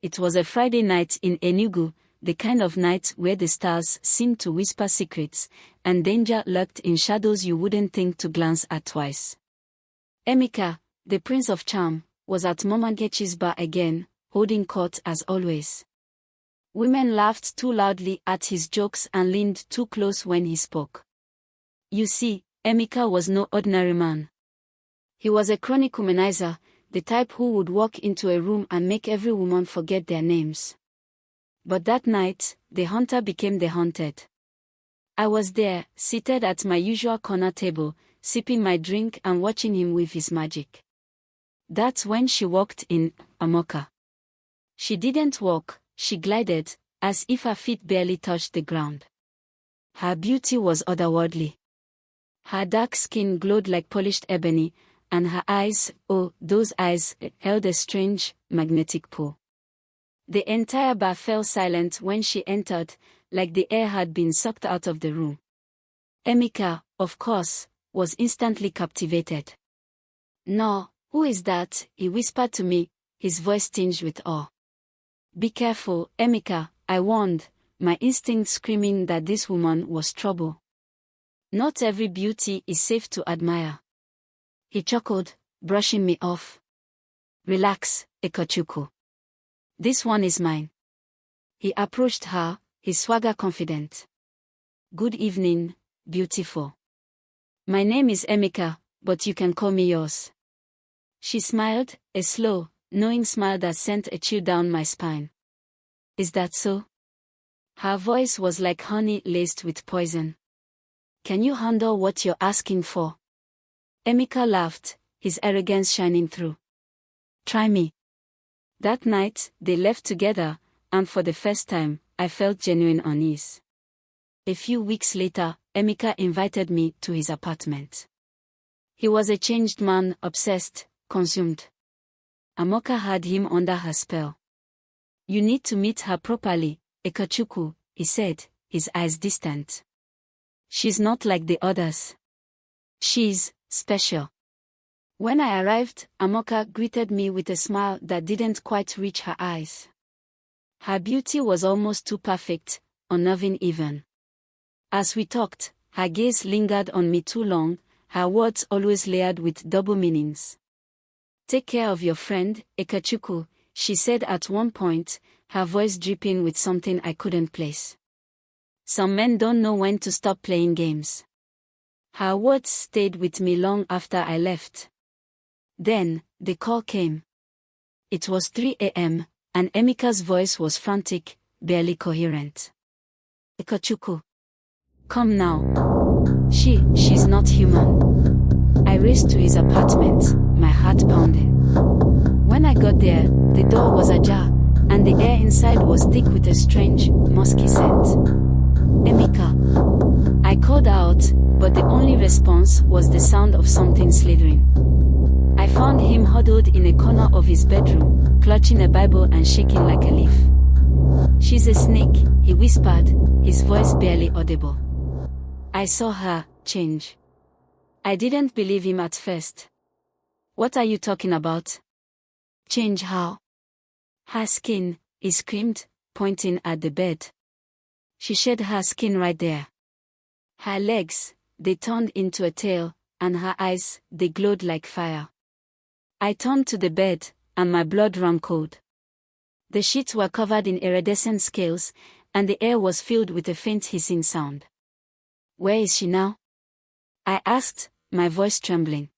It was a Friday night in Enugu, the kind of night where the stars seemed to whisper secrets, and danger lurked in shadows you wouldn't think to glance at twice. Emeka, the Prince of Charm, was at Mama Nkechi's bar again, holding court as always. Women laughed too loudly at his jokes and leaned too close when he spoke. You see, Emeka was no ordinary man. He was a chronic womanizer, the type who would walk into a room and make every woman forget their names. But that night, the hunter became the hunted. I was there, seated at my usual corner table, sipping my drink and watching him with his magic. That's when she walked in, Amaka. She didn't walk, she glided, as if her feet barely touched the ground. Her beauty was otherworldly. Her dark skin glowed like polished ebony, and her eyes, oh, those eyes, held a strange, magnetic pull. The entire bar fell silent when she entered, like the air had been sucked out of the room. Emeka, of course, was instantly captivated. "No, who is that?" he whispered to me, his voice tinged with awe. "Be careful, Emeka," I warned, my instinct screaming that this woman was trouble. "Not every beauty is safe to admire." He chuckled, brushing me off. "Relax, Ekachukwu. This one is mine." He approached her, his swagger confident. "Good evening, beautiful. My name is Emeka, but you can call me yours." She smiled, a slow, knowing smile that sent a chill down my spine. "Is that so?" Her voice was like honey laced with poison. "Can you handle what you're asking for?" Emeka laughed, his arrogance shining through. "Try me." That night, they left together, and for the first time, I felt genuine unease. A few weeks later, Emeka invited me to his apartment. He was a changed man, obsessed, consumed. Amaka had him under her spell. "You need to meet her properly, Ekachukwu," he said, his eyes distant. "She's not like the others. She's special." When I arrived, Amaka greeted me with a smile that didn't quite reach her eyes. Her beauty was almost too perfect, unnerving even. As we talked, her gaze lingered on me too long, her words always layered with double meanings. "Take care of your friend, Ekachukwu," she said at one point, her voice dripping with something I couldn't place. "Some men don't know when to stop playing games." Her words stayed with me long after I left. Then, the call came. It was 3 a.m., and Emeka's voice was frantic, barely coherent. "Ekachukwu. Come now. She's not human." I raced to his apartment, my heart pounding. When I got there, the door was ajar, and the air inside was thick with a strange, musky scent. "Emeka." I called out, but the only response was the sound of something slithering. I found him huddled in a corner of his bedroom, clutching a Bible and shaking like a leaf. "She's a snake," he whispered, his voice barely audible. I saw her change. I didn't believe him at first. "What are you talking about?" "Change how?" "Her skin," he screamed, pointing at the bed. "She shed her skin right there. Her legs, they turned into a tail, and her eyes, they glowed like fire." I turned to the bed, and my blood ran cold. The sheets were covered in iridescent scales, and the air was filled with a faint hissing sound. "Where is she now?" I asked, my voice trembling.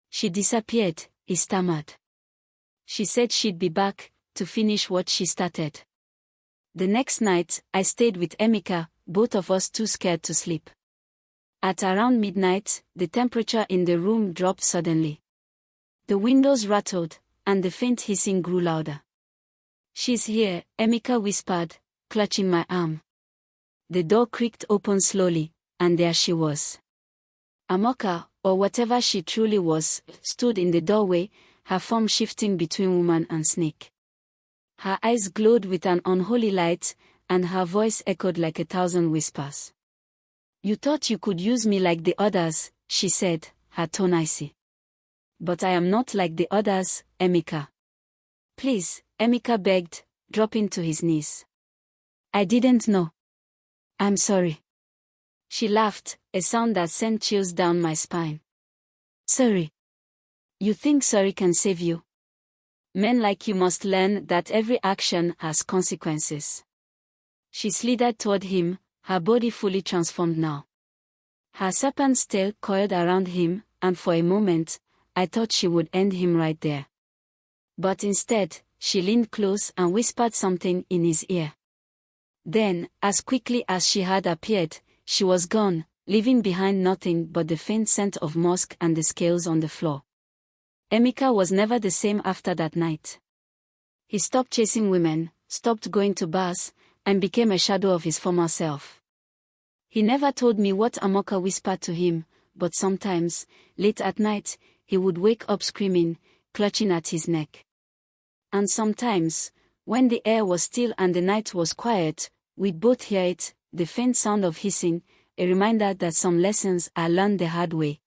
"She disappeared," he stammered. "She said she'd be back, to finish what she started." The next night, I stayed with Emeka, both of us too scared to sleep. At around midnight, the temperature in the room dropped suddenly. The windows rattled, and the faint hissing grew louder. "She's here," Emeka whispered, clutching my arm. The door creaked open slowly, and there she was. Amaka, or whatever she truly was, stood in the doorway, her form shifting between woman and snake. Her eyes glowed with an unholy light, and her voice echoed like 1,000 whispers. "You thought you could use me like the others," she said, her tone icy. "But I am not like the others, Emeka. Please, Emeka begged, dropping to his knees. I didn't know. I'm sorry. She laughed, a sound that sent chills down my spine. Sorry. You think sorry can save you? Men like you must learn that every action has consequences. She slithered toward him, her body fully transformed now. Her serpent's tail coiled around him, and for a moment, I thought she would end him right there. But instead, she leaned close and whispered something in his ear. Then, as quickly as she had appeared, she was gone, leaving behind nothing but the faint scent of musk and the scales on the floor. Emeka was never the same after that night. He stopped chasing women, stopped going to bars, and became a shadow of his former self. He never told me what Amaka whispered to him, but sometimes, late at night, he would wake up screaming, clutching at his neck. And sometimes, when the air was still and the night was quiet, we'd both hear it, the faint sound of hissing, a reminder that some lessons are learned the hard way.